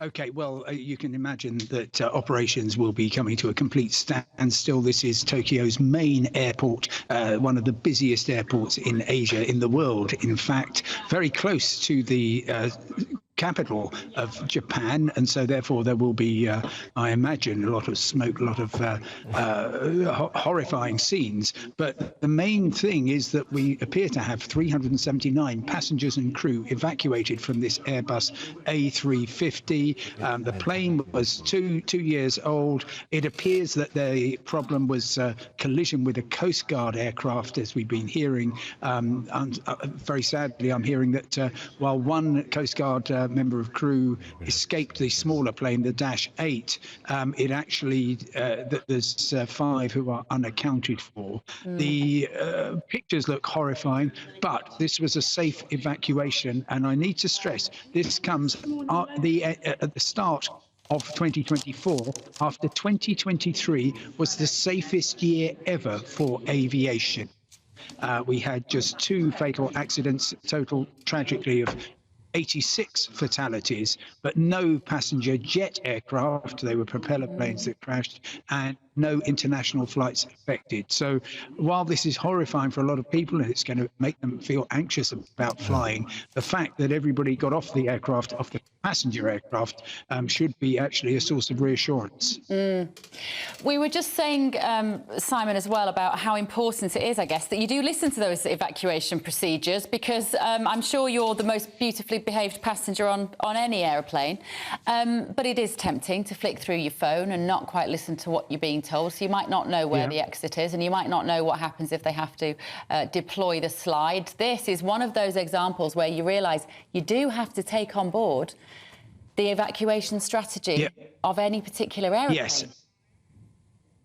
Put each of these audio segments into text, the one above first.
Okay, well, you can imagine that operations will be coming to a complete standstill. This is Tokyo's main airport, one of the busiest airports in Asia, in the world, in fact, very close to the capital of Japan, and so therefore there will be, I imagine, a lot of smoke, a lot of horrifying scenes. But the main thing is that we appear to have 379 passengers and crew evacuated from this Airbus A350. The plane was two years old. It appears that the problem was collision with a coastguard aircraft, as we've been hearing. Very sadly, I'm hearing that while one coastguard member of crew escaped the smaller plane, the Dash 8, it actually there's 5 who are unaccounted for. The pictures look horrifying, but this was a safe evacuation, and I need to stress this comes at the start of 2024, after 2023 was the safest year ever for aviation. We had just 2 fatal accidents, total tragically of 86 fatalities, but no passenger jet aircraft. They were propeller planes that crashed, and no international flights affected. So while this is horrifying for a lot of people and it's going to make them feel anxious about flying, the fact that everybody got off the aircraft, off the passenger aircraft, should be actually a source of reassurance. We were just saying, Simon, as well, about how important it is, I guess, that you do listen to those evacuation procedures, because I'm sure you're the most beautifully behaved passenger on any aeroplane, but it is tempting to flick through your phone and not quite listen to what you're being told, so you might not know where the exit is, and you might not know what happens if they have to deploy the slide. This is one of those examples where you realise you do have to take on board the evacuation strategy of any particular aeroplane. Yes.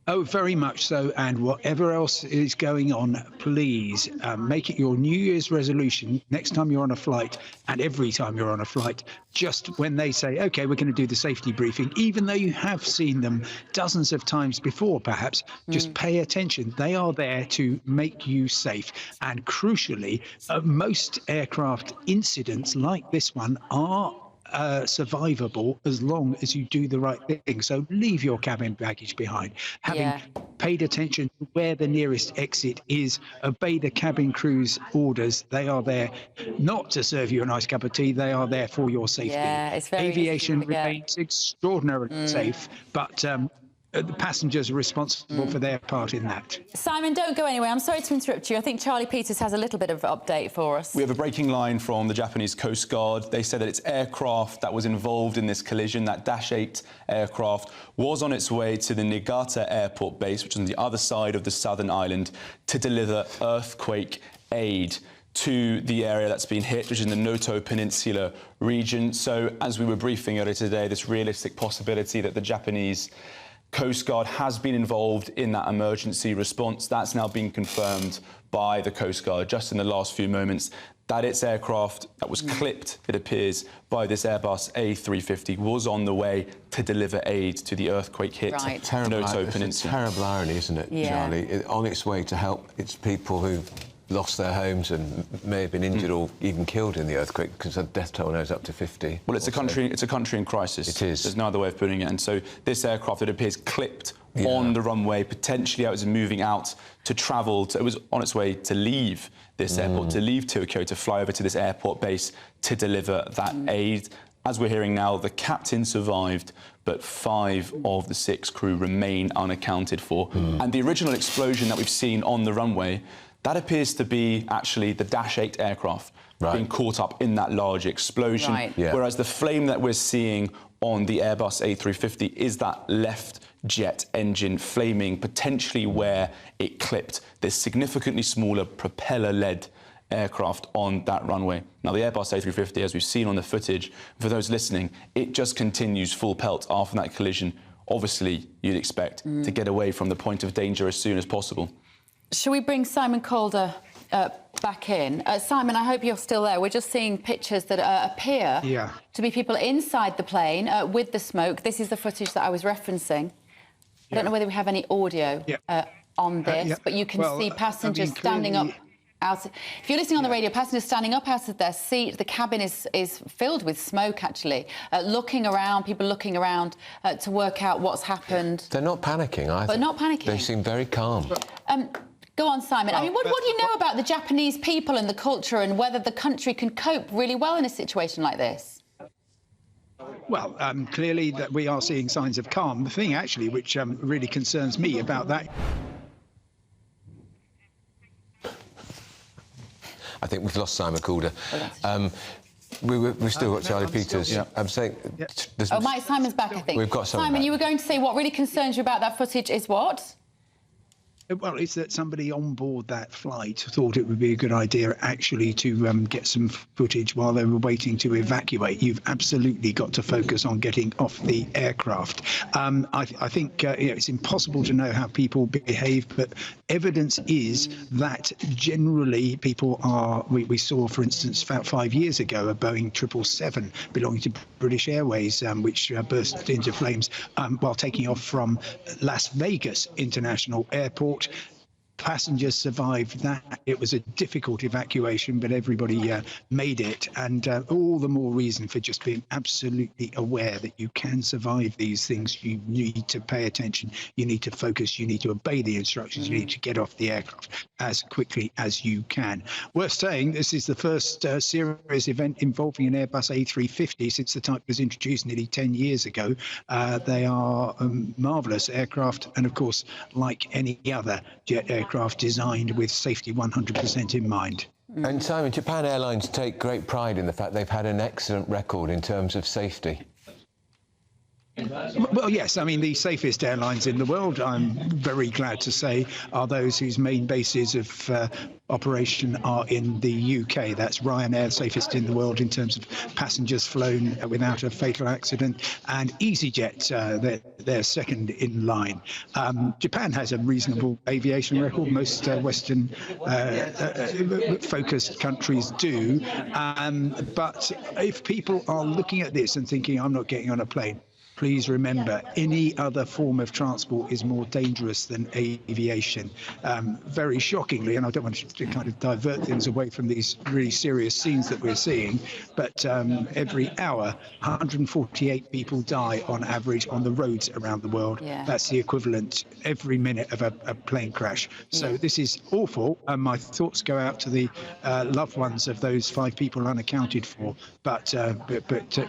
Oh, very much so. And whatever else is going on, please make it your New Year's resolution next time you're on a flight, and every time you're on a flight, just when they say, OK, we're going to do the safety briefing, even though you have seen them dozens of times before, perhaps, just pay attention. They are there to make you safe. And crucially, most aircraft incidents like this one are survivable as long as you do the right thing. So leave your cabin baggage behind. Having paid attention to where the nearest exit is, obey the cabin crew's orders. They are there not to serve you a nice cup of tea. They are there for your safety. It's very Aviation remains extraordinarily safe, but the passengers are responsible for their part in that. Simon, don't go anywhere. I'm sorry to interrupt you. I think Charlie Peters has a little bit of update for us. We have a breaking line from the Japanese Coast Guard. They said that its aircraft that was involved in this collision, that Dash 8 aircraft, was on its way to the Niigata airport base, which is on the other side of the southern island, to deliver earthquake aid to the area that's been hit, which is in the Noto Peninsula region. So, as we were briefing earlier today, this realistic possibility that the Japanese Coast Guard has been involved in that emergency response. That's now been confirmed by the Coast Guard just in the last few moments, that its aircraft that was clipped, it appears, by this Airbus A350 was on the way to deliver aid to the earthquake-hit Noto Peninsula. It's a terrible irony, isn't it, Charlie? On its way to help its people who lost their homes and may have been injured or even killed in the earthquake, because the death toll now is up to 50. Well, it's a country in crisis. It is. There's no other way of putting it. And so this aircraft, it appears, clipped on the runway, potentially it was moving out to travel. It was on its way to leave this airport, to leave Tokyo, to fly over to this airport base to deliver that aid. As we're hearing now, the captain survived, but 5 of the 6 crew remain unaccounted for. And the original explosion that we've seen on the runway, that appears to be actually the Dash 8 aircraft being caught up in that large explosion, whereas the flame that we're seeing on the Airbus A350 is that left jet engine flaming, potentially where it clipped this significantly smaller propeller-led aircraft on that runway. Now, the Airbus A350, as we've seen on the footage, for those listening, it just continues full pelt after that collision. Obviously, you'd expect to get away from the point of danger as soon as possible. Shall we bring Simon Calder back in? Simon, I hope you're still there. We're just seeing pictures that appear to be people inside the plane with the smoke. This is the footage that I was referencing. I don't know whether we have any audio on this, but you can see passengers standing up If you're listening on the radio, passengers standing up out of their seat, the cabin is filled with smoke, actually, looking around, people looking around to work out what's happened. They're not panicking either. But not panicking. They seem very calm. Go on, Simon. I mean, what do you know about the Japanese people and the culture and whether the country can cope really well in a situation like this? Well, clearly that we are seeing signs of calm. The thing, actually, which really concerns me about that... I think we've lost Simon Calder. We've still got Charlie Peters. Yeah. I'm saying... Simon's back, I think. We've got Simon back. You were going to say what really concerns you about that footage is what? Well, it's that somebody on board that flight thought it would be a good idea actually to get some footage while they were waiting to evacuate. You've absolutely got to focus on getting off the aircraft. I think it's impossible to know how people behave, but evidence is that generally people are... We saw, for instance, about 5 years ago, a Boeing 777 belonging to British Airways, which burst into flames while taking off from Las Vegas International Airport. Passengers survived that. It was a difficult evacuation, but everybody made it. And all the more reason for just being absolutely aware that you can survive these things. You need to pay attention. You need to focus. You need to obey the instructions. You need to get off the aircraft as quickly as you can. Worth saying, this is the first serious event involving an Airbus A350 since the type was introduced nearly 10 years ago. They are marvellous aircraft. And of course, like any other jet aircraft, designed with safety 100% in mind. And Simon, Japan Airlines take great pride in the fact they've had an excellent record in terms of safety. Well, yes, I mean, the safest airlines in the world, I'm very glad to say, are those whose main bases of operation are in the UK. That's Ryanair, safest in the world in terms of passengers flown without a fatal accident, and EasyJet, they're second in line. Japan has a reasonable aviation record. Most Western focused countries do. But if people are looking at this and thinking, I'm not getting on a plane, please remember, any other form of transport is more dangerous than aviation. Very shockingly, and I don't want to kind of divert things away from these really serious scenes that we're seeing, but every hour, 148 people die on average on the roads around the world. Yeah. That's the equivalent every minute of a plane crash. So this is awful, and my thoughts go out to the loved ones of those 5 people unaccounted for. But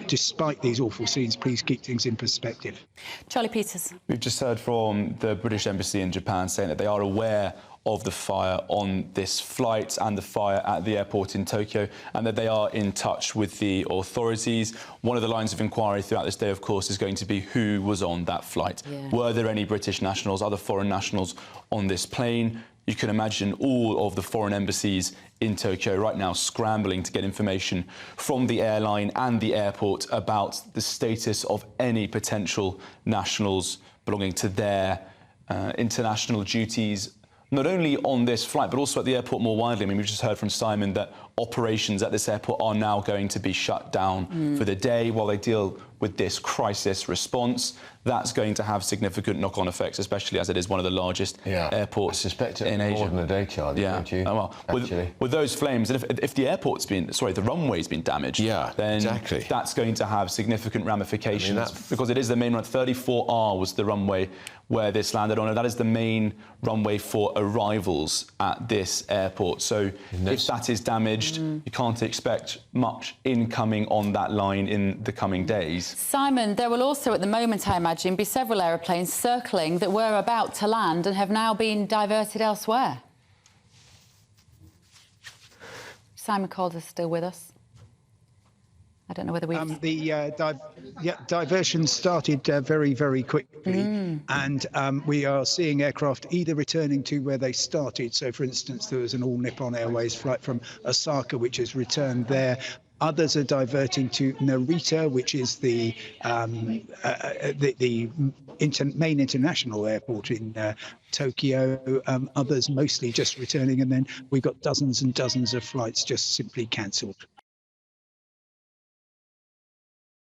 despite these awful scenes, please keep things in perspective. Charlie Peters. We've just heard from the British Embassy in Japan saying that they are aware of the fire on this flight and the fire at the airport in Tokyo, and that they are in touch with the authorities. One of the lines of inquiry throughout this day, of course, is going to be who was on that flight. Yeah. Were there any British nationals, other foreign nationals on this plane? You can imagine all of the foreign embassies in Tokyo right now scrambling to get information from the airline and the airport about the status of any potential nationals belonging to their international duties, not only on this flight, but also at the airport more widely. I mean, we've just heard from Simon that operations at this airport are now going to be shut down for the day while they deal with this crisis response. That's going to have significant knock-on effects, especially as it is one of the largest airports in Asia. More than a day, Charlie, don't you? Well, with those flames, and if the airport's been, the runway's been damaged, then that's going to have significant ramifications, because it is the main run. 34R was the runway where this landed on, and that is the main runway for arrivals at this airport. So if that is damaged, you can't expect much incoming on that line in the coming days. Simon, there will also, at the moment, I imagine, be several aeroplanes circling that were about to land and have now been diverted elsewhere. Simon Calder's still with us. I don't know whether we've... The diversion started very, very quickly, and we are seeing aircraft either returning to where they started. So, for instance, there was an all-Nippon Airways flight from Osaka, which has returned there. Others are diverting to Narita, which is the main international airport in Tokyo. Others mostly just returning, and then we've got dozens and dozens of flights just simply cancelled.